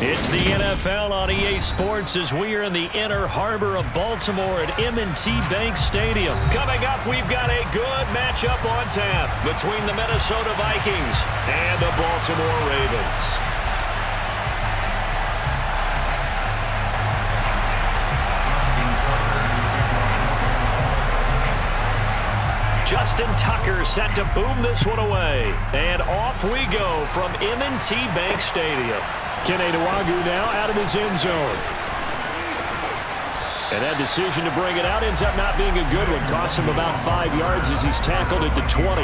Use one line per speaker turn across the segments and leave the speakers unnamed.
It's the NFL on EA Sports as we are in the inner harbor of Baltimore at M&T Bank Stadium. Coming up, we've got a good matchup on tap between the Minnesota Vikings and the Baltimore Ravens. Justin Tucker set to boom this one away. And off we go from M&T Bank Stadium. Kenny Nwagu now out of his end zone. And that decision to bring it out ends up not being a good one. Costs him about 5 yards as he's tackled at the 20.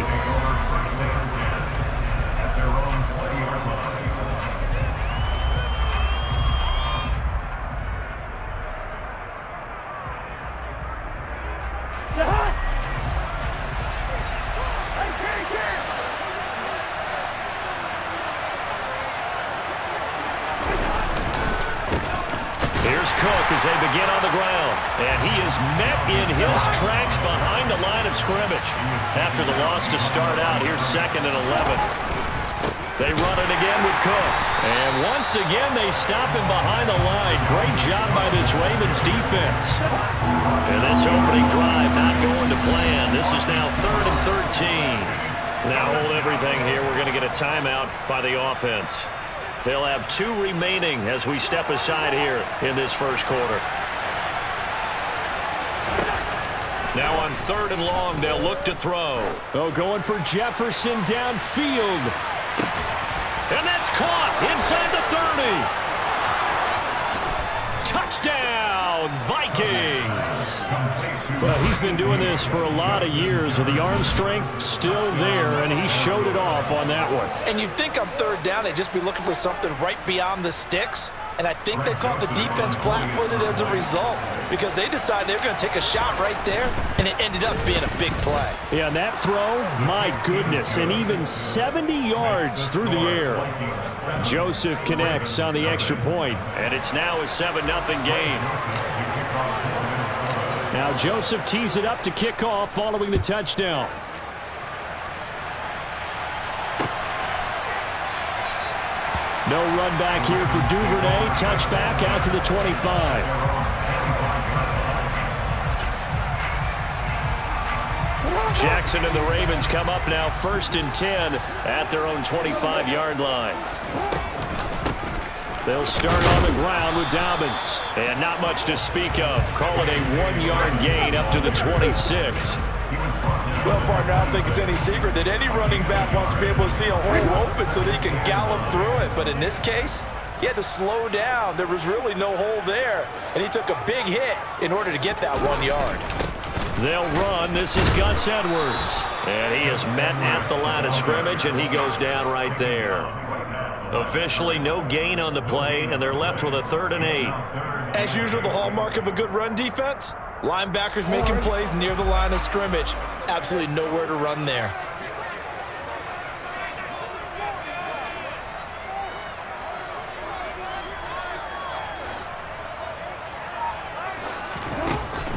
As they begin on the ground, and he is met in his tracks behind the line of scrimmage. After the loss to start out, here's 2nd and 11. They run it again with Cook, and once again they stop him behind the line. Great job by this Ravens defense. And this opening drive not going to plan. This is now 3rd and 13. Now hold everything here. We're going to get a timeout by the offense. They'll have 2 remaining as we step aside here in this first quarter. Now on 3rd and long, they'll look to throw. Oh, going for Jefferson downfield. And that's caught inside the 30. Touchdown, Vikings. Well, he's been doing this for a lot of years with the arm strength still there, and he showed it off on that one.
And you'd think on 3rd down they'd just be looking for something right beyond the sticks, and I think they caught the defense flat-footed as a result because they decided they were going to take a shot right there, and it ended up being a big play.
Yeah, and that throw, my goodness, and even 70 yards through the air. Joseph connects on the extra point, and it's now a 7-0 game. Now Joseph tees it up to kick off following the touchdown. No run back here for Duvernay. Touchback out to the 25. Jackson and the Ravens come up now 1st and 10 at their own 25-yard line. They'll start on the ground with Dobbins. And not much to speak of. Call it a 1-yard gain up to the 26.
Well, partner, I don't think it's any secret that any running back wants to be able to see a hole open so that he can gallop through it. But in this case, he had to slow down. There was really no hole there. And he took a big hit in order to get that 1 yard.
They'll run. This is Gus Edwards. And he is met at the line of scrimmage, and he goes down right there. Officially no gain on the play, and they're left with a 3rd and 8.
As usual, the hallmark of a good run defense, linebackers making plays near the line of scrimmage. Absolutely nowhere to run there.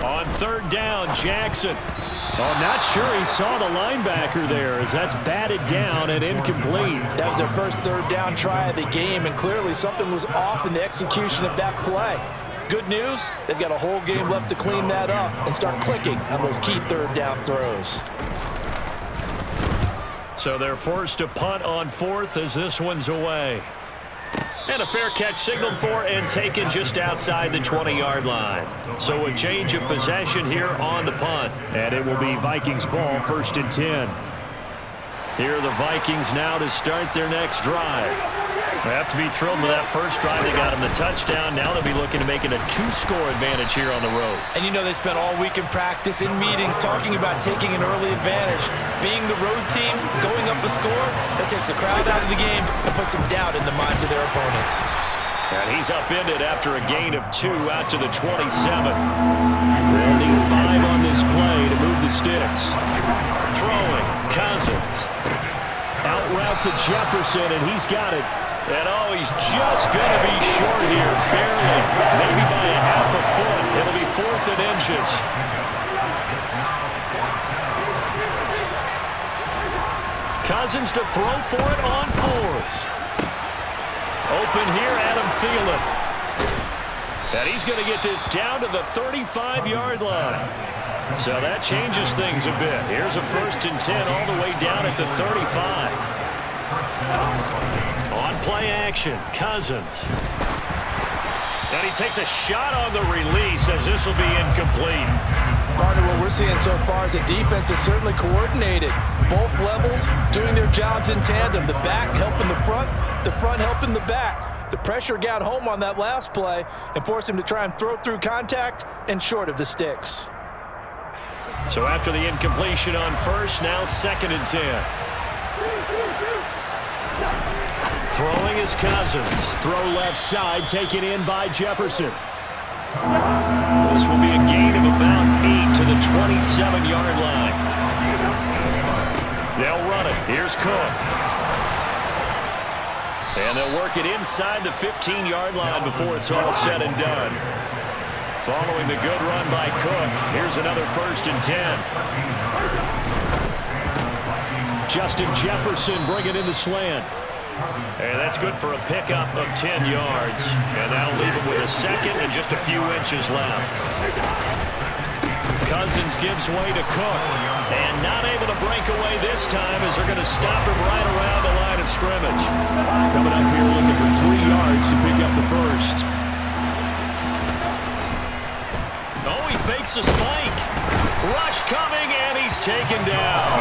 On 3rd down, Jackson. Oh, not sure he saw the linebacker there as that's batted down and incomplete.
That was their first 3rd down try of the game, and clearly something was off in the execution of that play. Good news, they've got a whole game left to clean that up and start clicking on those key 3rd down throws.
So they're forced to punt on 4th as this one's away. And a fair catch signaled for and taken just outside the 20-yard line. So a change of possession here on the punt. And it will be Vikings ball 1st and 10. Here are the Vikings now to start their next drive. They have to be thrilled with that first drive. They got them the touchdown. Now they'll be looking to make it a 2-score advantage here on the road.
And you know they spent all week in practice, in meetings, talking about taking an early advantage. Being the road team, going up a score, that takes the crowd out of the game and puts some doubt in the minds of their opponents.
And he's upended after a gain of 2 out to the 27. They'll need 5 on this play to move the sticks. Throwing, Cousins. Out route to Jefferson, and he's got it. And oh, he's just going to be short here, barely, maybe by a half a foot. It'll be 4th and inches. Cousins to throw for it on 4th. open here, Adam Thielen. And he's going to get this down to the 35-yard line. So that changes things a bit. Here's a 1st and 10 all the way down at the 35. On play action, Cousins. And he takes a shot on the release as this will be incomplete.
Partner, what we're seeing so far is the defense is certainly coordinated. Both levels doing their jobs in tandem. The back helping the front helping the back. The pressure got home on that last play and forced him to try and throw through contact and short of the sticks.
So after the incompletion on 1st, now 2nd and 10. Throwing is Cousins. Throw left side, taken in by Jefferson. This will be a gain of about 8 to the 27-yard line. They'll run it. Here's Cook. And they'll work it inside the 15-yard line before it's all said and done. Following the good run by Cook, here's another 1st and 10. Justin Jefferson bringing in the slant. And that's good for a pickup of 10 yards. And that'll leave him with a 2nd and just a few inches left. Cousins gives way to Cook. And not able to break away this time as they're going to stop him right around the line of scrimmage. Coming up here looking for 3 yards to pick up the 1st. Oh, he fakes a spike. Rush coming, and he's taken down.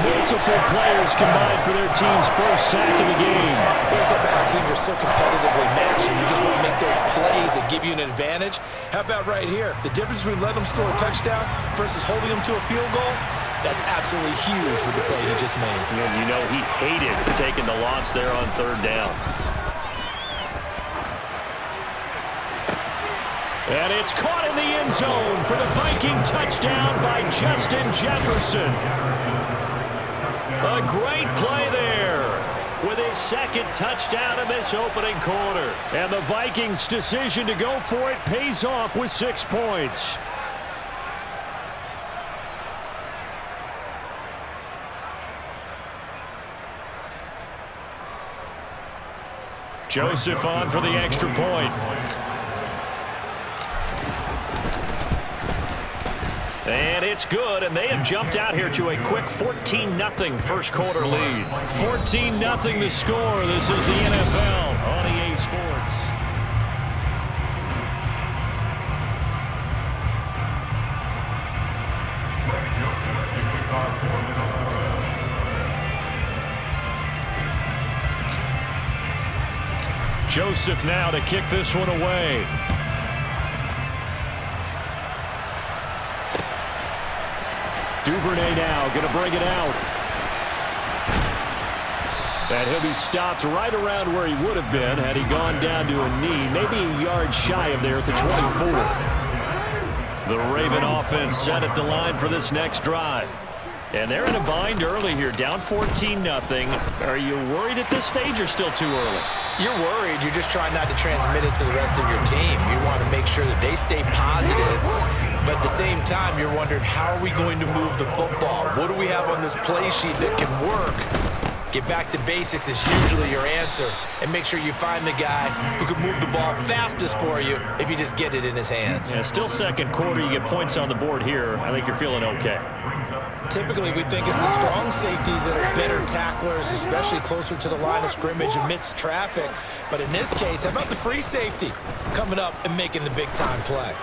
Multiple players combined for their team's 1st sack of the game.
Well, so bad teams are so competitively matched, and you just want to make those plays that give you an advantage. How about right here? The difference between letting them score a touchdown versus holding them to a field goal, that's absolutely huge with the play he just made.
And you know he hated taking the loss there on 3rd down. And it's caught in the end zone for the Viking touchdown by Justin Jefferson. A great play there with his 2nd touchdown in this opening quarter. And the Vikings' decision to go for it pays off with 6 points. Joseph on for the extra point. And it's good, and they have jumped out here to a quick 14-0 first quarter lead. 14-0 the score. This is the NFL on EA Sports. Joseph now to kick this one away. Duvernay now going to bring it out. And he'll be stopped right around where he would have been had he gone down to a knee, maybe a yard shy of there at the 24. The Raven offense set at the line for this next drive. And they're in a bind early here, down 14-0. Are you worried at this stage or still too early?
You're worried. You're just trying not to transmit it to the rest of your team. You want to make sure that they stay positive. But at the same time, you're wondering, how are we going to move the football? What do we have on this play sheet that can work? Get back to basics is usually your answer. And make sure you find the guy who can move the ball fastest for you if you just get it in his hands.
Yeah, still second quarter. You get points on the board here. I think you're feeling okay.
Typically, we think it's the strong safeties that are better tacklers, especially closer to the line of scrimmage amidst traffic. But in this case, how about the free safety coming up and making the big-time play?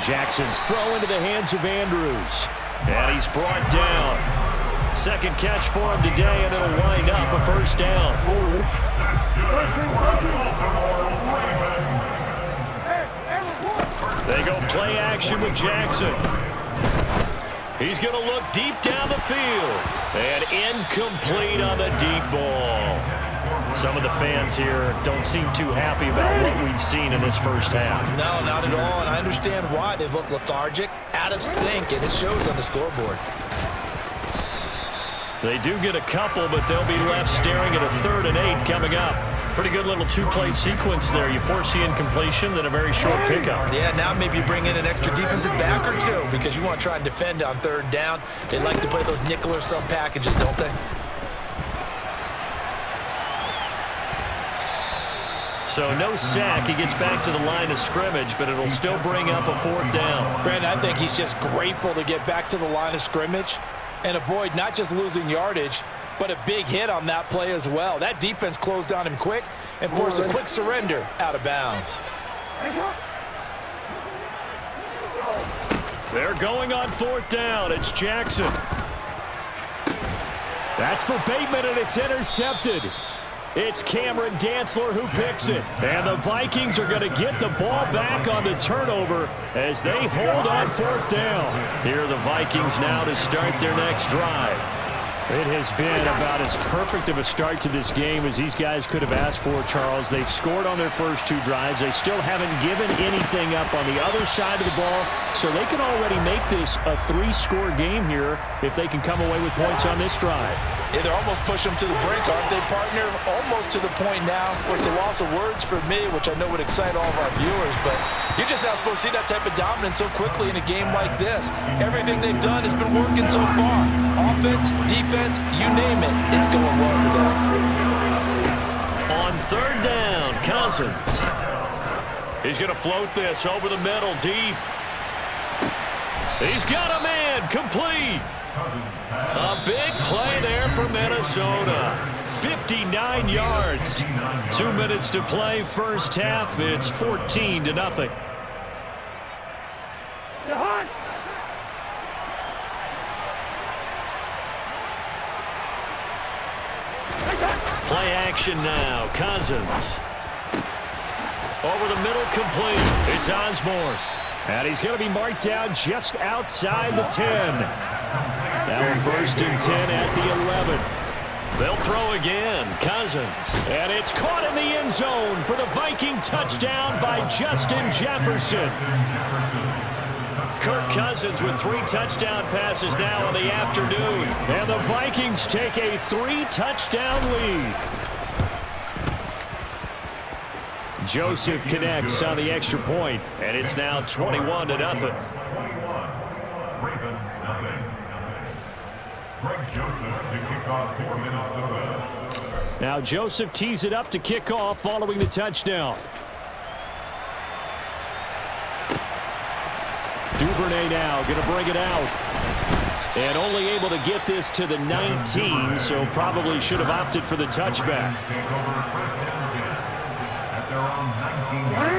Jackson's throw into the hands of Andrews. And he's brought down. Second catch for him today, and it'll wind up a first down. They go play action with Jackson. He's going to look deep down the field. And incomplete on the deep ball. Some of the fans here don't seem too happy about what we've seen in this first half.
No, not at all, and I understand why. They look lethargic, out of sync, and it shows on the scoreboard.
They do get a couple, but they'll be left staring at a 3rd and 8 coming up. Pretty good little two-play sequence there. You force the incompletion, then a very short pickup.
Yeah, now maybe you bring in an extra defensive back or two because you want to try and defend on 3rd down. They like to play those nickel or sub packages, don't they?
So no sack. He gets back to the line of scrimmage, but it'll still bring up a 4th down.
Brandon, I think he's just grateful to get back to the line of scrimmage and avoid not just losing yardage, but a big hit on that play as well. That defense closed on him quick and forced a quick surrender out of bounds.
They're going on 4th down. It's Jackson. That's for Bateman, and it's intercepted. It's Cameron Dantzler who picks it. And the Vikings are going to get the ball back on the turnover as they hold on 4th down. Here are the Vikings now to start their next drive. It has been about as perfect of a start to this game as these guys could have asked for, Charles. They've scored on their first 2 drives. They still haven't given anything up on the other side of the ball, so they can already make this a 3-score game here if they can come away with points on this drive.
Yeah, they're almost pushing them to the brink, aren't they, partner? Almost to the point now where it's a loss of words for me, which I know would excite all of our viewers, but you're just not supposed to see that type of dominance so quickly in a game like this. Everything they've done has been working so far. Offense, defense, you name it, it's going well for them.
On 3rd down, Cousins. He's going to float this over the middle, deep. He's got a man, complete. A big play there for Minnesota. 59 yards. 2 minutes to play, first half. It's 14-0. Play action now. Cousins. Over the middle, complete. It's Osborne. And he's going to be marked down just outside the 10. Now 1st and 10 at the 11. They'll throw again. Cousins. And it's caught in the end zone for the Viking touchdown by Justin Jefferson. Kirk Cousins with 3 touchdown passes now in the afternoon. And the Vikings take a 3-touchdown lead. Joseph connects on the extra point, and it's now 21-0. Now Joseph tees it up to kick off following the touchdown. Duvernay now going to bring it out. And only able to get this to the 19, so probably should have opted for the touchback.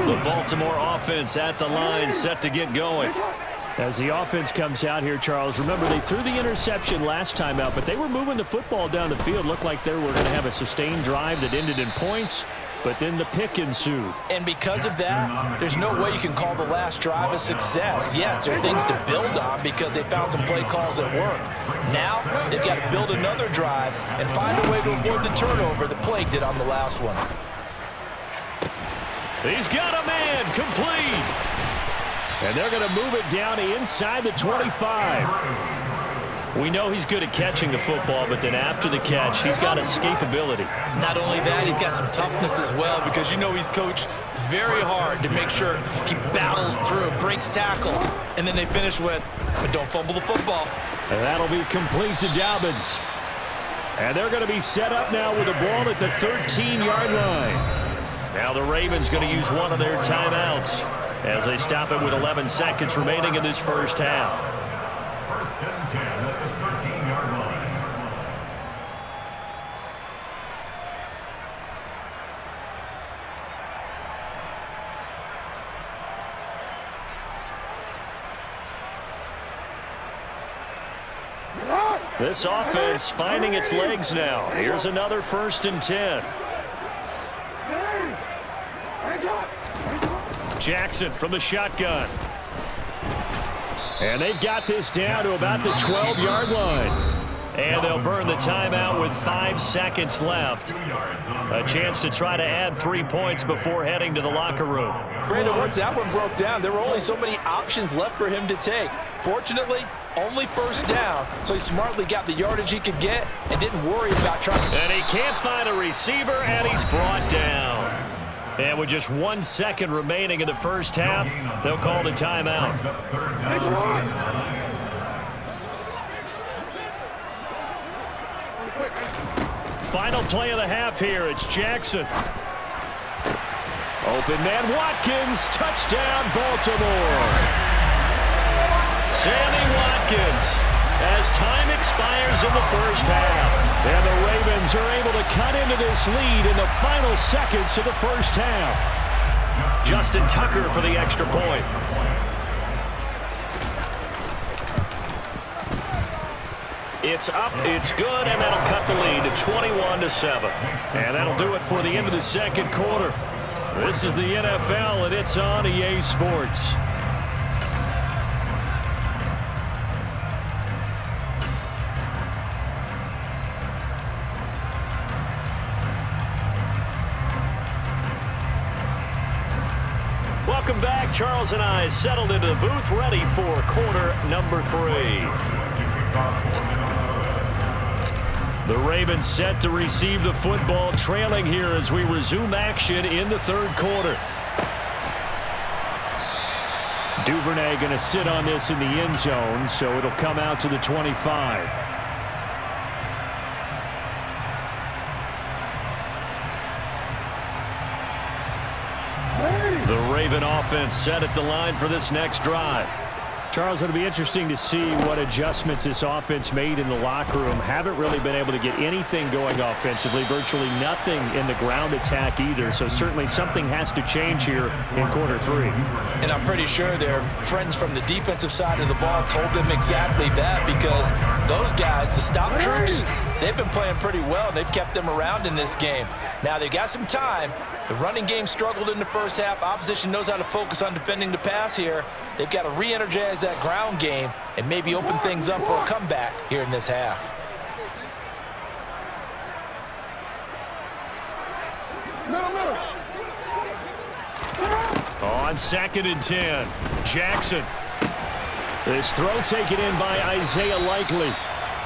The Baltimore offense at the line, set to get going. As the offense comes out here, Charles, remember they threw the interception last time out, but they were moving the football down the field. Looked like they were going to have a sustained drive that ended in points, but then the pick ensued.
And because of that, there's no way you can call the last drive a success. Yes, there are things to build on because they found some play calls that work. Now, they've got to build another drive and find a way to avoid the turnover the Plague did on the last one.
He's got a man, complete. And they're going to move it down to inside the 25. We know he's good at catching the football, but then after the catch, he's got escapability.
Not only that, he's got some toughness as well because you know he's coached very hard to make sure he battles through, breaks tackles, and then they finish with, but don't fumble the football.
And that'll be complete to Dobbins. And they're going to be set up now with the ball at the 13-yard line. Now the Ravens going to use one of their timeouts as they stop it with 11 seconds remaining in this first half.
First and 10 at the 13-yard line.
This offense finding its legs now. Here's another 1st and 10. Jackson from the shotgun. And they've got this down to about the 12-yard line. And they'll burn the timeout with 5 seconds left. A chance to try to add 3 points before heading to the locker room.
Brandon, once that one broke down, there were only so many options left for him to take. Fortunately, only 1st down, so he smartly got the yardage he could get and didn't worry about trying.
And he can't find a receiver, and he's brought down. And with just 1 second remaining in the first half, they'll call the timeout. Final play of the half here. It's Jackson. Open man Watkins, touchdown Baltimore. Sammy Watkins, as time expires in the first half. And the Ravens are able to cut into this lead in the final seconds of the first half. Justin Tucker for the extra point. It's up, it's good, and that'll cut the lead to 21-7. And that'll do it for the end of the second quarter. This is the NFL, and it's on EA Sports. Welcome back. Charles and I settled into the booth, ready for quarter number 3. The Ravens set to receive the football, trailing here as we resume action in the third quarter. Duvernay going to sit on this in the end zone, so it'll come out to the 25. The Raven offense set at the line for this next drive. Charles, it'll be interesting to see what adjustments this offense made in the locker room. Haven't really been able to get anything going offensively, virtually nothing in the ground attack either. So certainly something has to change here in quarter 3.
And I'm pretty sure their friends from the defensive side of the ball told them exactly that, because those guys, the stop troops, they've been playing pretty well. They've kept them around in this game. Now they've got some time. The running game struggled in the first half. Opposition knows how to focus on defending the pass here. They've got to re-energize that ground game and maybe open things up for a comeback here in this half.
On 2nd and 10, Jackson. This throw taken in by Isaiah Likely.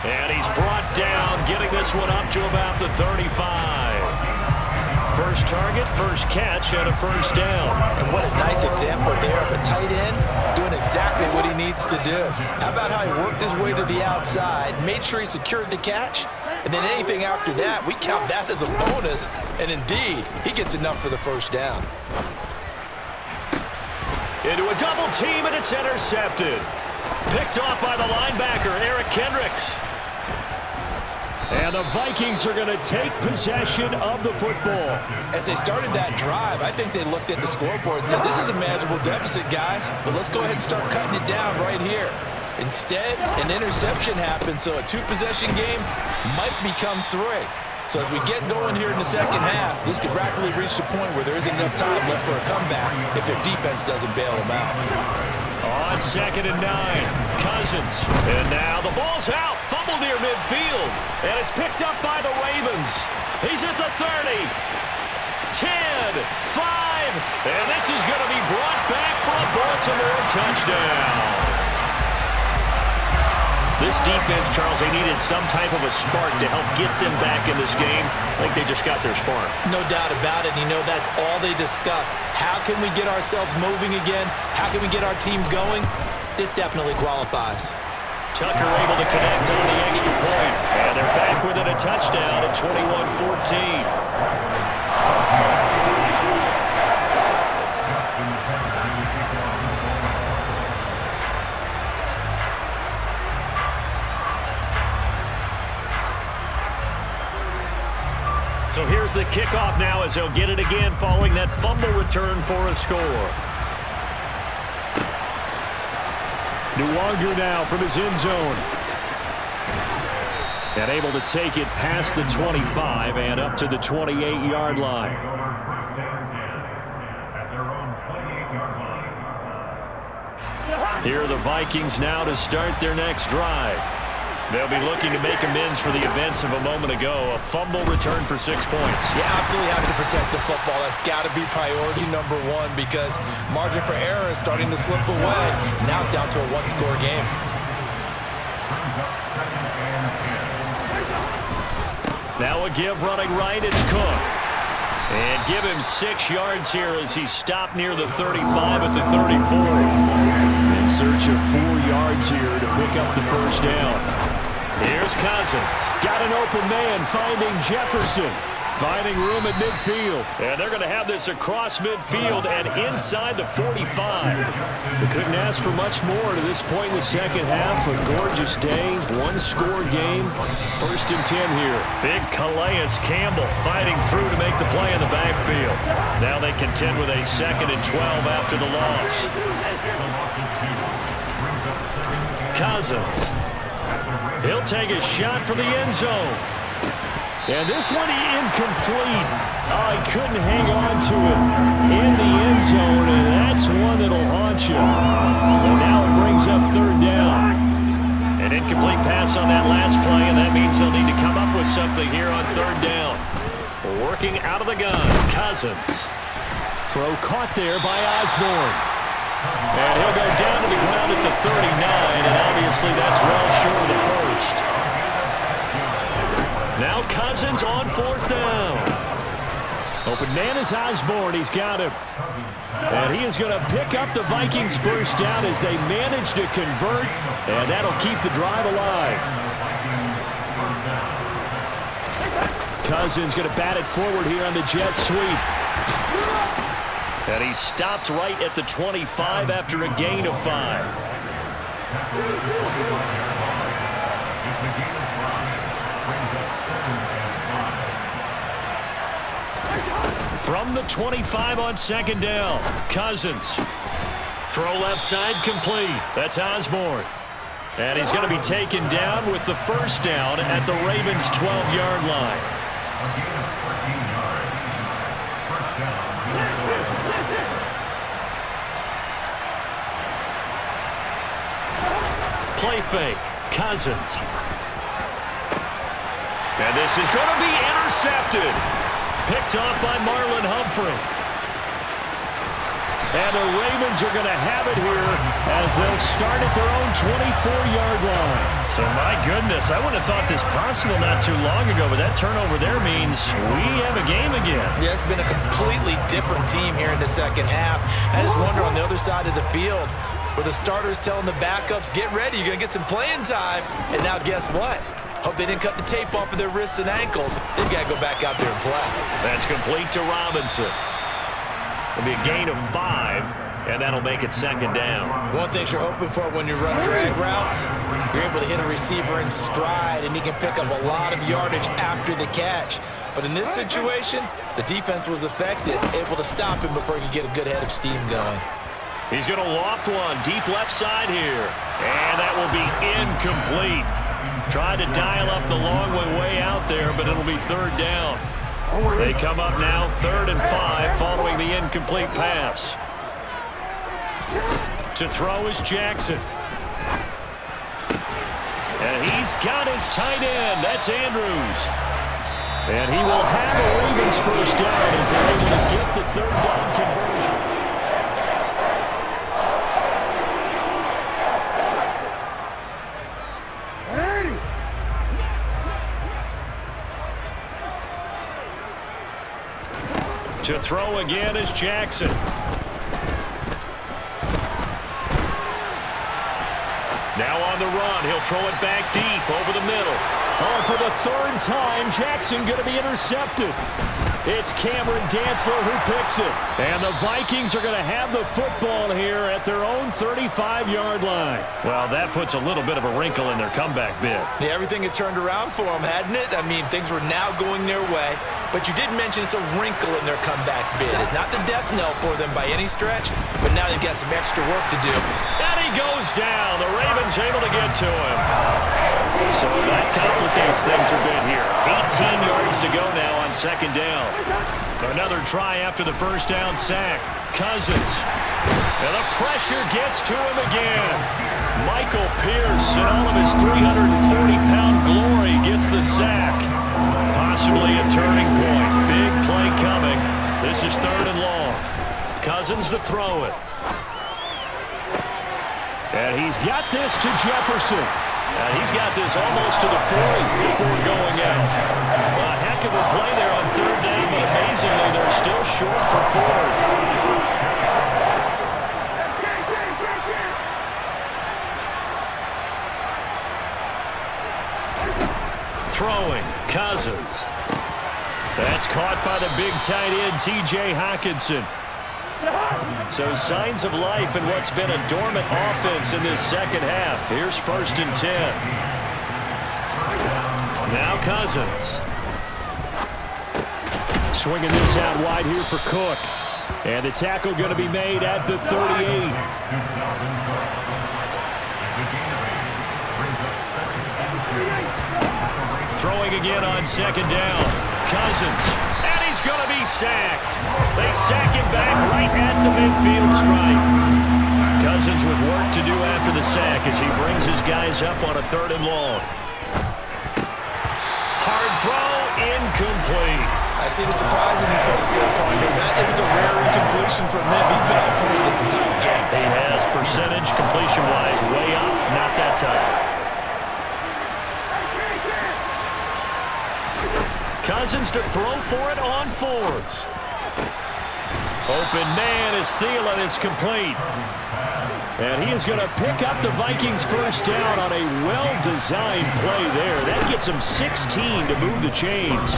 And he's brought down, getting this one up to about the 35. First target, first catch, and a first down.
And what a nice example there of a tight end doing exactly what he needs to do. How about how he worked his way to the outside, made sure he secured the catch, and then anything after that, we count that as a bonus. And indeed, he gets enough for the first down.
Into a double team, and it's intercepted. Picked off by the linebacker, Eric Kendricks. And the Vikings are going to take possession of the football.
As they started that drive, I think they looked at the scoreboard and said, this is a manageable deficit, guys, but let's go ahead and start cutting it down right here. Instead, an interception happened, so a 2-possession game might become 3. So as we get going here in the second half, this could rapidly reach the point where there isn't enough time left for a comeback if their defense doesn't bail them out.
On 2nd and 9, Cousins. And now the ball's out. Fumble near midfield. And it's picked up by the Ravens. He's at the 30. 10, 5. And this is going to be brought back for a Baltimore touchdown. This defense, Charles, they needed some type of a spark to help get them back in this game. I think they just got their spark. No doubt about it. You know, that's all they discussed. How can we get ourselves moving again? How can we get our team going? This definitely qualifies. Tucker able to connect on the extra point. And they're back within a touchdown at 21-14. So here's the kickoff now as they'll get it again following that fumble return for a score. Nwanger now from his end zone. And able to take it past the 25 and up to the 28-yard line. Here are the Vikings now to start their next drive. They'll be looking to make amends for the events of a moment ago. A fumble return for 6 points.
You absolutely have to protect the football. That's got to be priority number 1 because margin for error is starting to slip away. Now it's down to a 1-score game.
Now a give running right. It's Cook. And give him 6 yards here as he stopped near the 35 at the 34. In search of 4 yards here to pick up the first down. Here's Cousins. Got an open man finding Jefferson. Finding room at midfield. And they're going to have this across midfield and inside the 45. They couldn't ask for much more to this point in the second half. A gorgeous day, one-score game. 1st and 10 here. Big Calais Campbell fighting through to make the play in the backfield. Now they contend with a 2nd and 12 after the loss. Cousins. He'll take a shot from the end zone. And this one incomplete. Oh, he couldn't hang on to it in the end zone, and that's one that'll haunt you. And now it brings up 3rd down. An incomplete pass on that last play, and that means they'll need to come up with something here on 3rd down. Working out of the gun, Cousins. Throw caught there by Osborne. And he'll go down to the ground at the 39, and obviously that's well short of the first. Now Cousins on 4th down. Open man is Osborne. He's got him. And he is going to pick up the Vikings' 1st down as they manage to convert, and that'll keep the drive alive. Cousins going to bat it forward here on the jet sweep. And he stopped right at the 25 after a gain of 5. From the 25 on 2nd down, Cousins. Throw left side complete. That's Osborne. And he's going to be taken down with the 1st down at the Ravens' 12-yard line. Play fake, Cousins. And this is going to be intercepted. Picked off by Marlon Humphrey. And the Ravens are going to have it here as they'll start at their own 24-yard line. So, my goodness, I wouldn't have thought this possible not too long ago, but that turnover there means we have a game again.
Yeah, it's been a completely different team here in the second half. I just wonder on the other side of the field, where the starters telling the backups, get ready, you're going to get some playing time. And now guess what? Hope they didn't cut the tape off of their wrists and ankles. They've got to go back out there and play.
That's complete to Robinson. It'll be a gain of 5, and that'll make it 2nd down.
One thing you're hoping for when you run drag routes, you're able to hit a receiver in stride, and he can pick up a lot of yardage after the catch. But in this situation, the defense was effective, able to stop him before he could get a good head of steam going.
He's going to loft one deep left side here, and that will be incomplete. Tried to dial up the long way out there, but it'll be 3rd down. They come up now 3rd and 5 following the incomplete pass. To throw is Jackson. And he's got his tight end. That's Andrews. And he will have a Ravens 1st down as they're able to get the 3rd down conversion. To throw again is Jackson. Now on the run, he'll throw it back deep over the middle. Oh, for the 3rd time, Jackson going to be intercepted. It's Cameron Dantzler who picks it. And the Vikings are going to have the football here at their own 35-yard line. Well, that puts a little bit of a wrinkle in their comeback bid.
Yeah, everything had turned around for them, hadn't it? I mean, things were now going their way. But you did mention it's a wrinkle in their comeback bid. It's not the death knell for them by any stretch, but now they've got some extra work to do.
And he goes down. The Ravens able to get to him. So that complicates things a bit here. 18 yards to go now on 2nd down. Another try after the 1st down sack. Cousins. And the pressure gets to him again. Michael Pierce, in all of his 340-pound glory, gets the sack. Possibly a turning point. Big play coming. This is 3rd and long. Cousins to throw it. And he's got this to Jefferson. And he's got this almost to the 40 before going out. A heck of a play there on 3rd down, but amazingly, they're still short for 4th. Throwing, Cousins. That's caught. tight end T.J. Hockenson. So signs of life in what's been a dormant offense in this second half. Here's 1st and 10. Now Cousins. Swinging this out wide here for Cook. And the tackle going to be made at the 38. Throwing again on 2nd down. Cousins. And he's going to be sacked. They sack him back right at the midfield stripe. Cousins with work to do after the sack as he brings his guys up on a 3rd and long. Hard throw, incomplete.
I see the surprise in your face there, partner. That is a rare incompletion from him. He's been on point this entire game.
He has percentage completion-wise way up, not that time. Cousins to throw for it on 4th. Open man is Thielen. It's complete. And he is going to pick up the Vikings' 1st down on a well-designed play there. That gets him 16 to move the chains.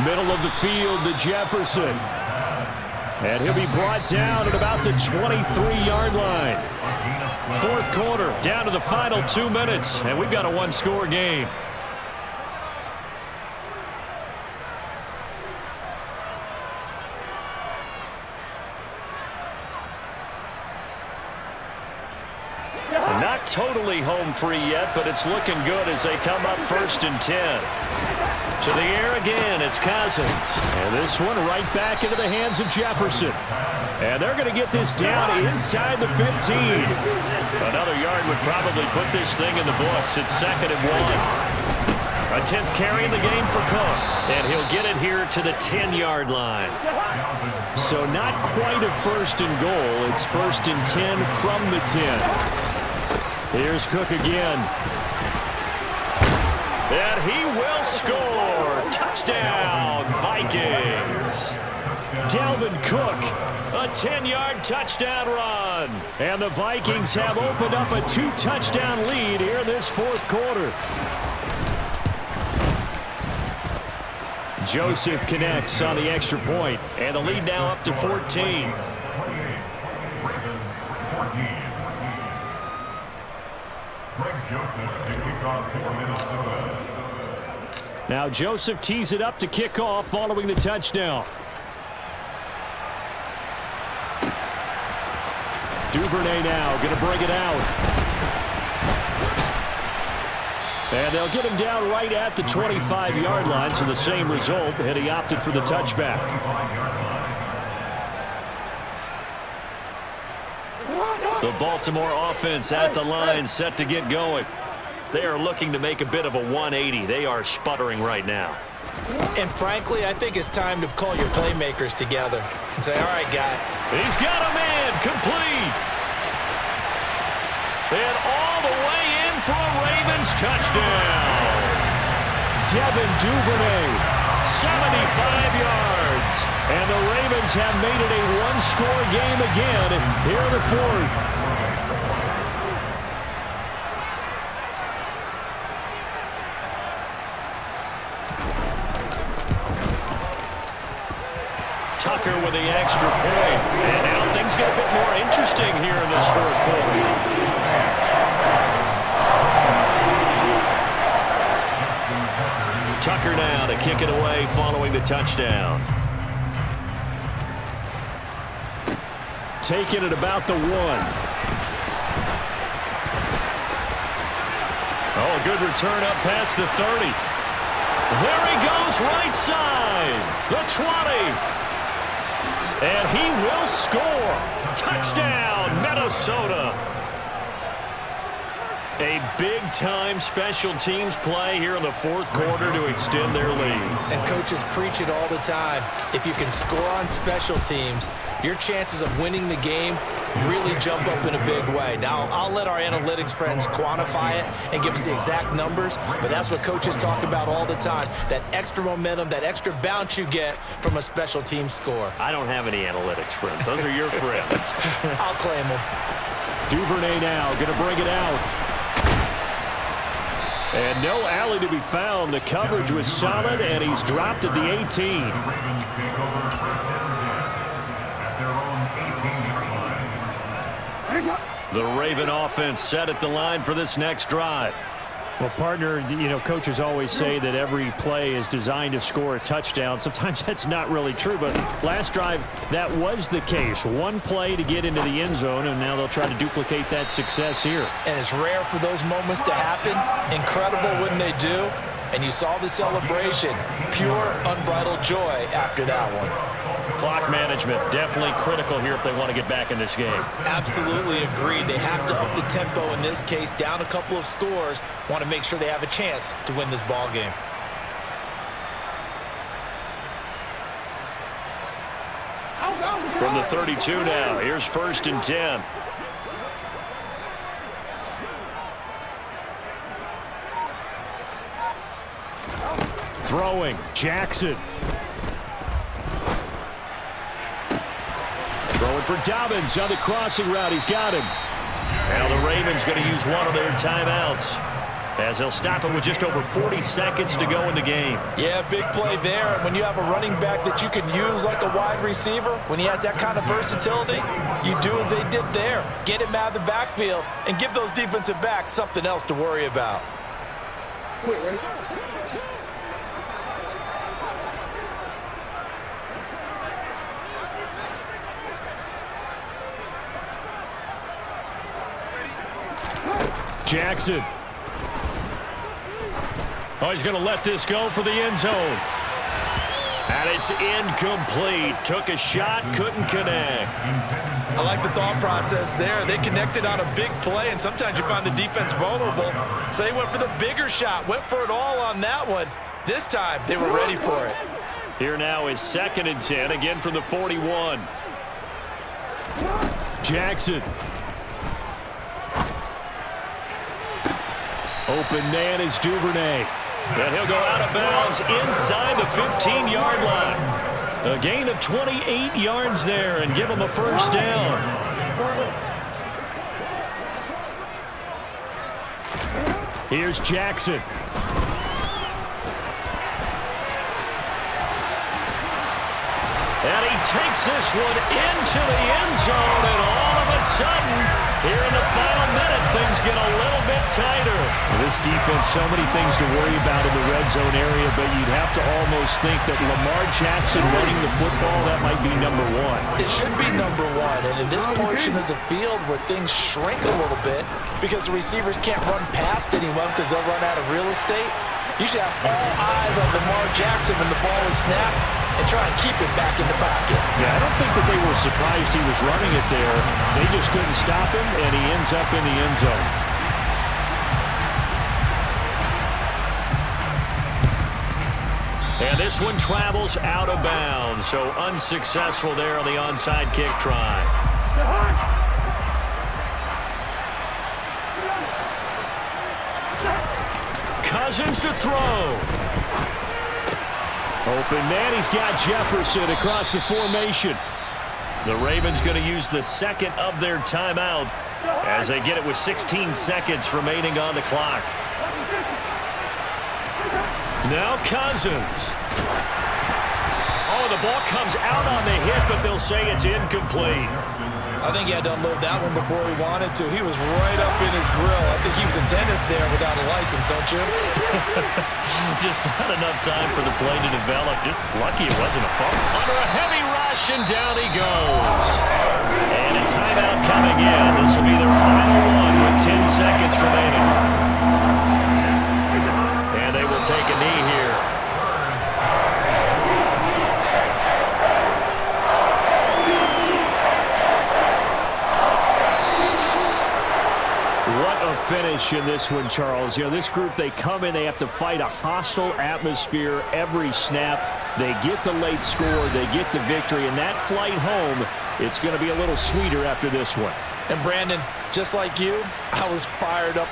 Middle of the field to Jefferson. And he'll be brought down at about the 23-yard line. 4th quarter, down to the final 2 minutes, and we've got a 1-score game. Not totally home free yet, but it's looking good as they come up 1st and 10. To the air again, it's Cousins. And this one right back into the hands of Jefferson. And they're going to get this down inside the 15. Another yard would probably put this thing in the books. It's 2nd and 1. A 10th carry in the game for Cook. And he'll get it here to the 10-yard line. So not quite a 1st and goal. It's 1st and 10 from the 10. Here's Cook again. And he will score. Touchdown, Vikings. Dalvin Cook, a 10-yard touchdown run. And the Vikings have opened up a 2-touchdown lead here in this 4th quarter. Joseph connects on the extra point, and the lead now up to 14. Now Joseph tees it up to kick off following the touchdown. Duvernay now going to bring it out. And they'll get him down right at the 25-yard line, so the same result, and he opted for the touchback. The Baltimore offense at the line, set to get going. They are looking to make a bit of a 180. They are sputtering right now.
And frankly, I think it's time to call your playmakers together and say, all right, guy.
He's got a man complete. And all the way in for a Ravens touchdown. Devin Duvernay, 75 yards. And the Ravens have made it a 1-score game again here in the 4th. Tucker with the extra point. And now things get a bit more interesting here in this 4th quarter. Tucker now to kick it away following the touchdown. Taking it about the 1. Oh, good return up past the 30. There he goes, right side. The 20. And he will score. Touchdown, Minnesota. A big-time special teams play here in the 4th quarter to extend their lead.
And coaches preach it all the time. If you can score on special teams, your chances of winning the game really jump up in a big way. Now, I'll let our analytics friends quantify it and give us the exact numbers, but that's what coaches talk about all the time. That extra momentum, that extra bounce you get from a special team score.
I don't have any analytics friends. Those are your friends.
I'll claim them.
Duvernay now going to bring it out. And no alley to be found. The coverage was solid, and he's dropped at the 18.
The Ravens take over first and 10 at their own 18-yard line.
The Raven offense set at the line for this next drive.
Well, partner, you know, coaches always say that every play is designed to score a touchdown. Sometimes that's not really true, but last drive, that was the case. One play to get into the end zone, and now they'll try to duplicate that success here.
And it's rare for those moments to happen. Incredible when they do. And you saw the celebration. Pure, unbridled joy after that one.
Clock management definitely critical here if they want to get back in this game.
Absolutely agreed. They have to up the tempo in this case, down a couple of scores. Want to make sure they have a chance to win this ball game.
From the 32 now, here's first and 10.
Throwing, Jackson.
Throwing for Dobbins on the crossing route. He's got him. Now the Ravens going to use one of their timeouts as they'll stop it with just over 40 seconds to go in the game.
Yeah, big play there. And when you have a running back that you can use like a wide receiver, when he has that kind of versatility, you do as they did there. Get him out of the backfield and give those defensive backs something else to worry about.
Jackson.
Oh, he's going to let this go for the end zone. And it's incomplete. Took a shot, couldn't connect.
I like the thought process there. They connected on a big play, and sometimes you find the defense vulnerable. So they went for the bigger shot, went for it all on that one. This time, they were ready for it.
Here now is second and 10, again from the 41.
Jackson. Open man is Duvernay.
And he'll go out of bounds inside the 15-yard line. A gain of 28 yards there and give him a first down.
Here's Jackson.
And he takes this one into the end zone, and all of a sudden, here in the final minute, things get a little bit tighter.
Well, this defense, so many things to worry about in the red zone area, but you'd have to almost think that Lamar Jackson running the football, that might be number one.
It should be number one, and in this portion of the field where things shrink a little bit because the receivers can't run past anyone because they'll run out of real estate, you should have all eyes on Lamar Jackson when the ball is snapped and try and keep it back in the pocket.
Yeah, I don't think that they were surprised he was running it there. They just couldn't stop him, and he ends up in the end zone.
And this one travels out of bounds, so unsuccessful there on the onside kick try. Cousins to throw.
Open man, he's got Jefferson across the formation.
The Ravens going to use the second of their timeout as they get it with 16 seconds remaining on the clock. Now Cousins. Oh, the ball comes out on the hit, but they'll say it's incomplete.
I think he had to unload that one before he wanted to. He was right up in his grill. I think he was a dentist there without a license, don't you?
Just not enough time for the play to develop. Just lucky it wasn't a fumble. Under a heavy rush, and down he goes. And a timeout coming in. This will be their final one with 10 seconds remaining. And they will take a knee here.
Finish in this one, Charles. You know, this group, they come in, they have to fight a hostile atmosphere every snap. They get the late score, they get the victory, and that flight home, it's going to be a little sweeter after this one.
And Brandon, just like you, I was fired up